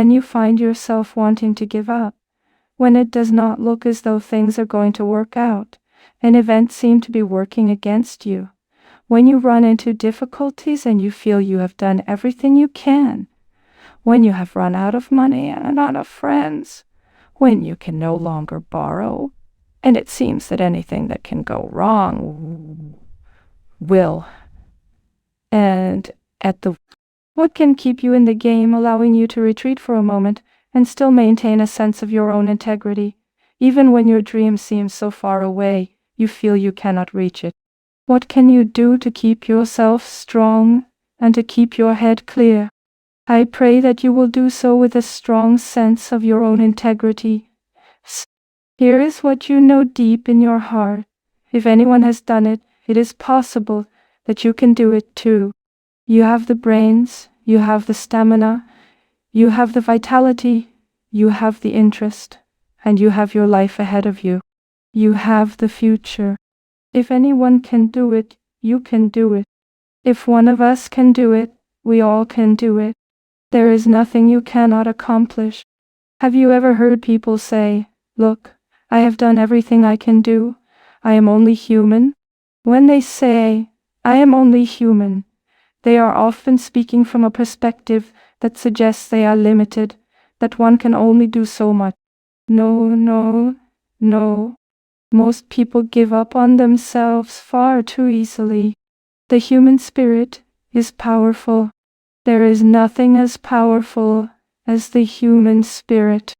when you find yourself wanting to give up, when it does not look as though things are going to work out, and events seem to be working against you, when you run into difficulties and you feel you have done everything you can, when you have run out of money and out of friends, when you can no longer borrow, and it seems that anything that can go wrong will. And what can keep you in the game, allowing you to retreat for a moment and still maintain a sense of your own integrity, even when your dream seems so far away, you feel you cannot reach it? What can you do to keep yourself strong and to keep your head clear? I pray that you will do so with a strong sense of your own integrity. Here is what you know deep in your heart. If anyone has done it, it is possible that you can do it too. You have the brains, you have the stamina, you have the vitality, you have the interest, and you have your life ahead of you. You have the future. If anyone can do it, you can do it. If one of us can do it, we all can do it. There is nothing you cannot accomplish. Have you ever heard people say, "Look, I have done everything I can do. I am only human"? When they say, "I am only human," they are often speaking from a perspective that suggests they are limited, that one can only do so much. No, no, no. Most people give up on themselves far too easily. The human spirit is powerful. There is nothing as powerful as the human spirit.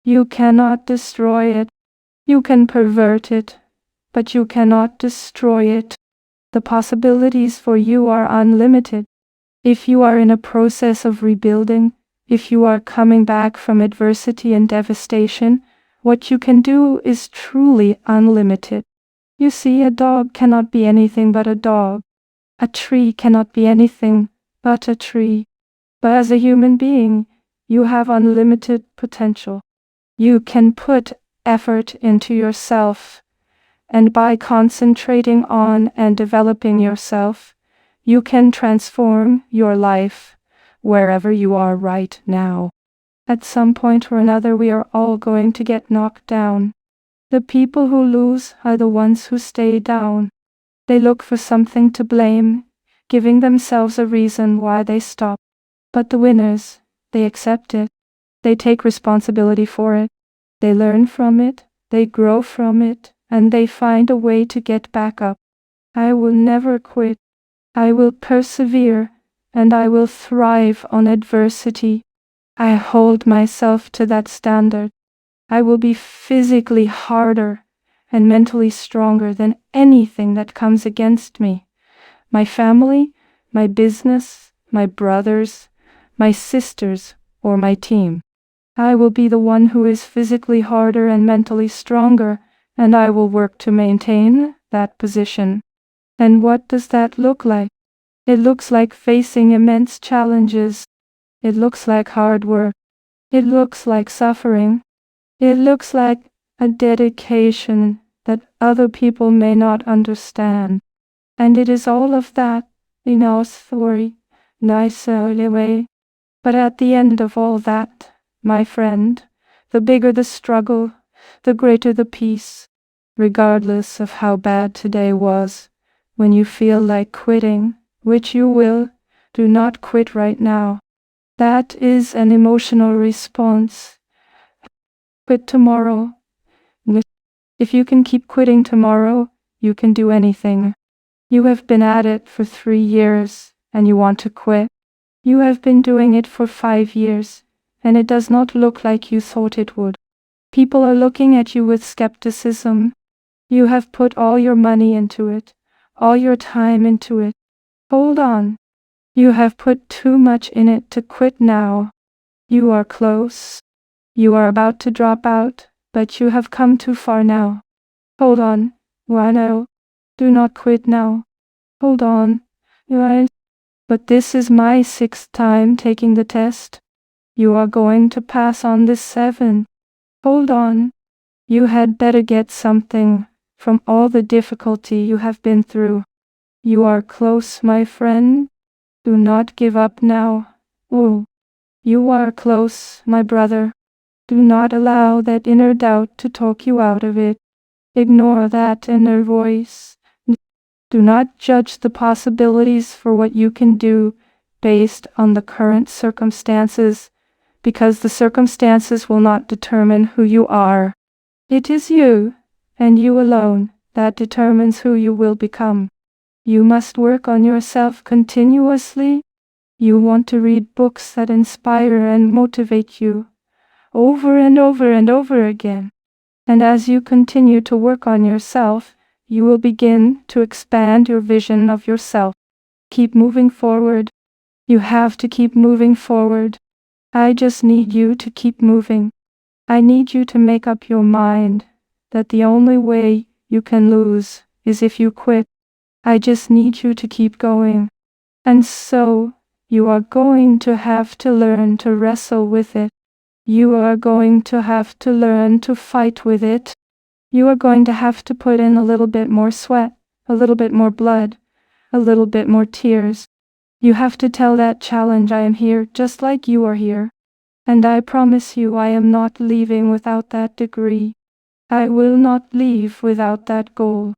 You cannot destroy it. You can pervert it, but you cannot destroy it. The possibilities for you are unlimited. If you are in a process of rebuilding, if you are coming back from adversity and devastation, what you can do is truly unlimited. You see, a dog cannot be anything but a dog. A tree cannot be anything but a tree. But as a human being, you have unlimited potential. You can put effort into yourself, and by concentrating on and developing yourself, you can transform your life wherever you are right now. At some point or another, we are all going to get knocked down. The people who lose are the ones who stay down. They look for something to blame, giving themselves a reason why they stop. But the winners, they accept it. They take responsibility for it. They learn from it. They grow from it. And they find a way to get back up. I will never quit. I will persevere. And I will thrive on adversity. I hold myself to that standard. I will be physically harder and mentally stronger than anything that comes against me. My family, my business, my brothers, my sisters, or my team. I will be the one who is physically harder and mentally stronger, and I will work to maintain that position. And what does that look like? It looks like facing immense challenges. It looks like hard work. It looks like suffering. It looks like a dedication that other people may not understand. And it is all of that in our story, nice way. But at the end of all that, my friend, the bigger the struggle, the greater the peace. Regardless of how bad today was, when you feel like quitting, which you will, do not quit right now. That is an emotional response. Quit tomorrow. If you can keep quitting tomorrow, you can do anything. You have been at it for 3 years, and you want to quit. You have been doing it for 5 years, and it does not look like you thought it would. People are looking at you with skepticism. You have put all your money into it, all your time into it. Hold on. You have put too much in it to quit now. You are close. You are about to drop out, but you have come too far now. Hold on. Why no? Do not quit now. Hold on. But this is my 6th time taking the test. You are going to pass on this 7. Hold on. You had better get something from all the difficulty you have been through. You are close, my friend. Do not give up now. Oh, You are close, my brother. Do not allow that inner doubt to talk you out of it. Ignore that inner voice. Do not judge the possibilities for what you can do based on the current circumstances, because the circumstances will not determine who you are. It is you, and you alone, that determines who you will become. You must work on yourself continuously. You want to read books that inspire and motivate you over and over and over again. And as you continue to work on yourself, you will begin to expand your vision of yourself. Keep moving forward. You have to keep moving forward. I just need you to keep moving. I need you to make up your mind that the only way you can lose is if you quit. I just need you to keep going. And so, you are going to have to learn to wrestle with it. You are going to have to learn to fight with it. You are going to have to put in a little bit more sweat, a little bit more blood, a little bit more tears. You have to tell that challenge, I am here just like you are here. And I promise you I am not leaving without that degree. I will not leave without that goal.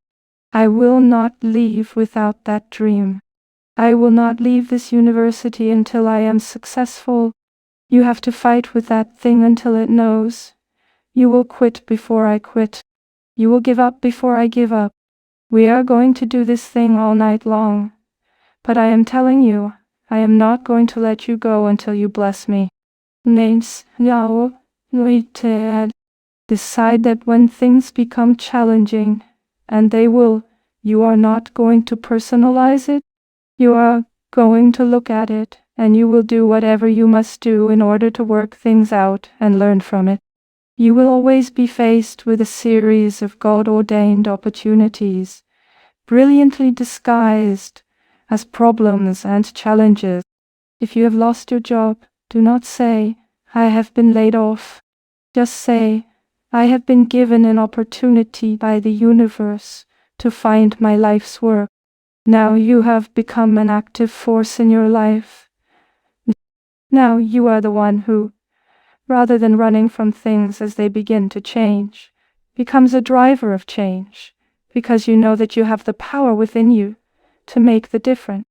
I will not leave without that dream. I will not leave this university until I am successful. You have to fight with that thing until it knows. You will quit before I quit. You will give up before I give up. We are going to do this thing all night long. But I am telling you, I am not going to let you go until you bless me. Decide that when things become challenging, and they will, you are not going to personalize it. You are going to look at it, and you will do whatever you must do in order to work things out and learn from it. You will always be faced with a series of God-ordained opportunities, brilliantly disguised as problems and challenges. If you have lost your job, do not say, I have been laid off. Just say, I have been given an opportunity by the universe to find my life's work. Now you have become an active force in your life. Now you are the one who, rather than running from things as they begin to change, becomes a driver of change, because you know that you have the power within you to make the difference.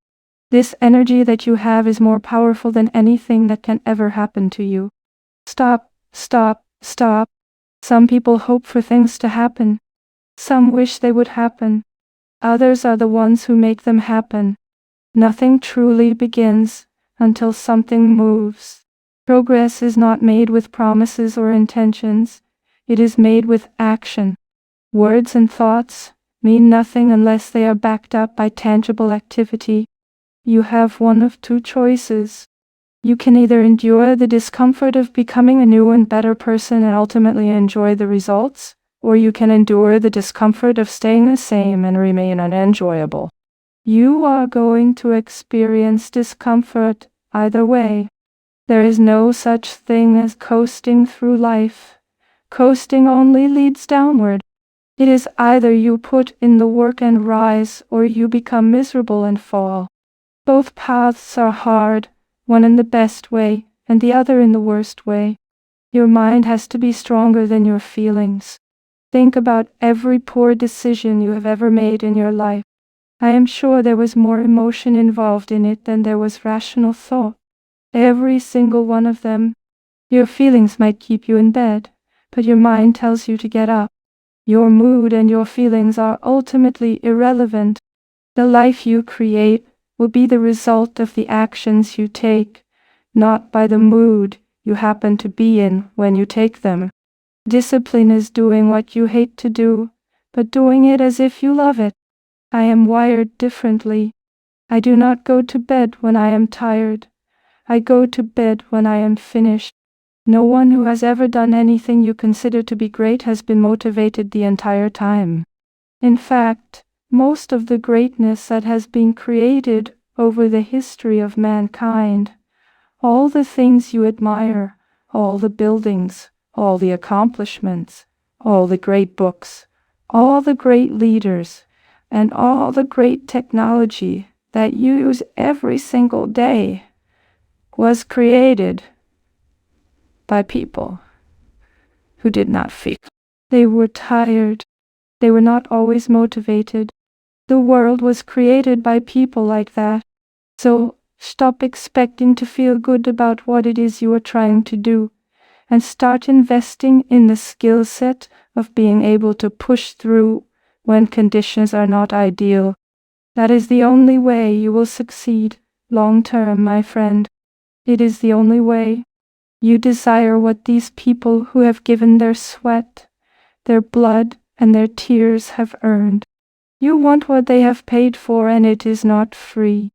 This energy that you have is more powerful than anything that can ever happen to you. Stop, stop, stop. Some people hope for things to happen. Some wish they would happen. Others are the ones who make them happen. Nothing truly begins until something moves. Progress is not made with promises or intentions. It is made with action. Words and thoughts mean nothing unless they are backed up by tangible activity. You have one of two choices. You can either endure the discomfort of becoming a new and better person and ultimately enjoy the results, or you can endure the discomfort of staying the same and remain unenjoyable. You are going to experience discomfort either way. There is no such thing as coasting through life. Coasting only leads downward. It is either you put in the work and rise, or you become miserable and fall. Both paths are hard, one in the best way, and the other in the worst way. Your mind has to be stronger than your feelings. Think about every poor decision you have ever made in your life. I am sure there was more emotion involved in it than there was rational thought. Every single one of them. Your feelings might keep you in bed, but your mind tells you to get up. Your mood and your feelings are ultimately irrelevant. The life you create will be the result of the actions you take, not by the mood you happen to be in when you take them. Discipline is doing what you hate to do, but doing it as if you love it. I am wired differently. I do not go to bed when I am tired. I go to bed when I am finished. No one who has ever done anything you consider to be great has been motivated the entire time. In fact, most of the greatness that has been created over the history of mankind, all the things you admire, all the buildings, all the accomplishments, all the great books, all the great leaders, and all the great technology that you use every single day was created by people who did not feel. They were tired. They were not always motivated. The world was created by people like that. So stop expecting to feel good about what it is you are trying to do, and start investing in the skill set of being able to push through when conditions are not ideal. That is the only way you will succeed long term, my friend. It is the only way. You desire what these people who have given their sweat, their blood, and their tears have earned. You want what they have paid for, and it is not free.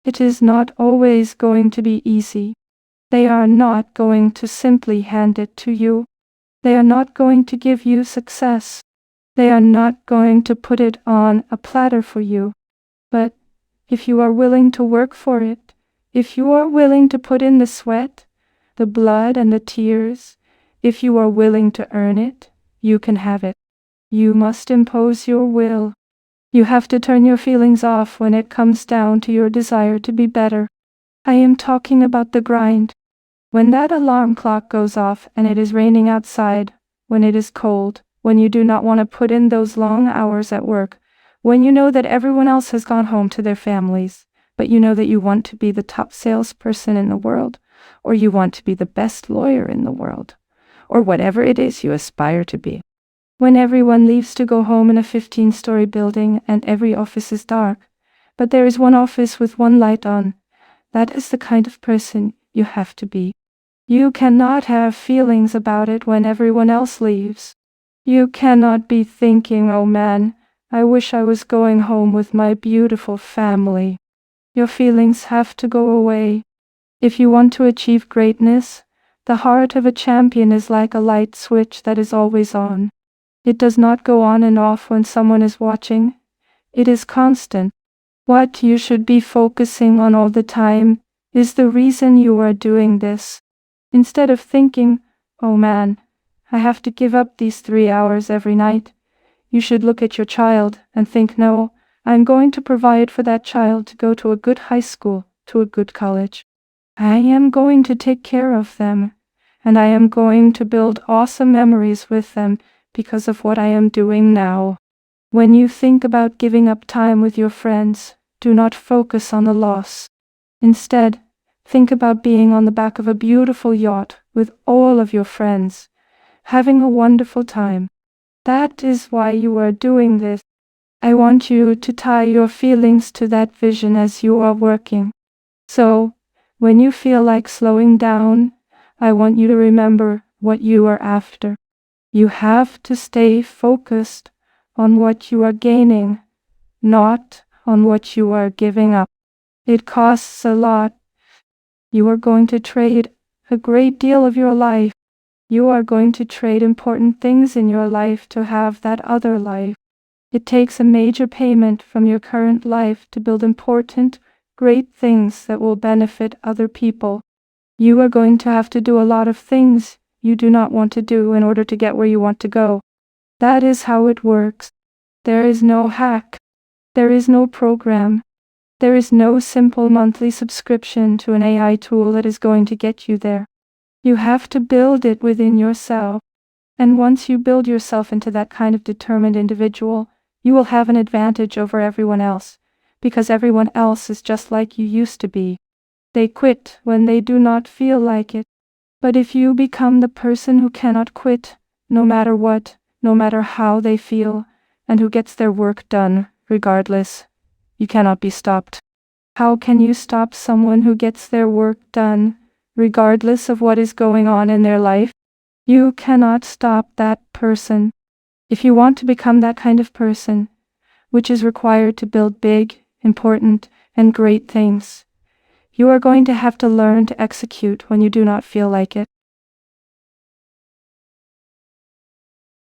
It is not always going to be easy. They are not going to simply hand it to you. They are not going to give you success. They are not going to put it on a platter for you. But if you are willing to work for it, if you are willing to put in the sweat, the blood, and the tears, if you are willing to earn it, you can have it. You must impose your will. You have to turn your feelings off when it comes down to your desire to be better. I am talking about the grind. When that alarm clock goes off and it is raining outside, when it is cold, when you do not want to put in those long hours at work, when you know that everyone else has gone home to their families, but you know that you want to be the top salesperson in the world, or you want to be the best lawyer in the world, or whatever it is you aspire to be. When everyone leaves to go home in a 15-story building and every office is dark, but there is one office with one light on, that is the kind of person you have to be. You cannot have feelings about it when everyone else leaves. You cannot be thinking, oh man, I wish I was going home with my beautiful family. Your feelings have to go away. If you want to achieve greatness, the heart of a champion is like a light switch that is always on. It does not go on and off when someone is watching. It is constant. What you should be focusing on all the time is the reason you are doing this. Instead of thinking, oh man, I have to give up these 3 hours every night, you should look at your child and think, no, I'm going to provide for that child to go to a good high school, to a good college. I am going to take care of them, and I am going to build awesome memories with them because of what I am doing now. When you think about giving up time with your friends, do not focus on the loss. Instead, think about being on the back of a beautiful yacht with all of your friends, having a wonderful time. That is why you are doing this. I want you to tie your feelings to that vision as you are working. So, when you feel like slowing down, I want you to remember what you are after. You have to stay focused on what you are gaining, not on what you are giving up. It costs a lot. You are going to trade a great deal of your life. You are going to trade important things in your life to have that other life. It takes a major payment from your current life to build important, great things that will benefit other people. You are going to have to do a lot of things you do not want to do in order to get where you want to go. That is how it works. There is no hack. There is no program. There is no simple monthly subscription to an AI tool that is going to get you there. You have to build it within yourself. And once you build yourself into that kind of determined individual, you will have an advantage over everyone else, because everyone else is just like you used to be. They quit when they do not feel like it. But if you become the person who cannot quit, no matter what, no matter how they feel, and who gets their work done, regardless, you cannot be stopped. How can you stop someone who gets their work done, regardless of what is going on in their life? You cannot stop that person. If you want to become that kind of person, which is required to build big, important, and great things, you are going to have to learn to execute when you do not feel like it.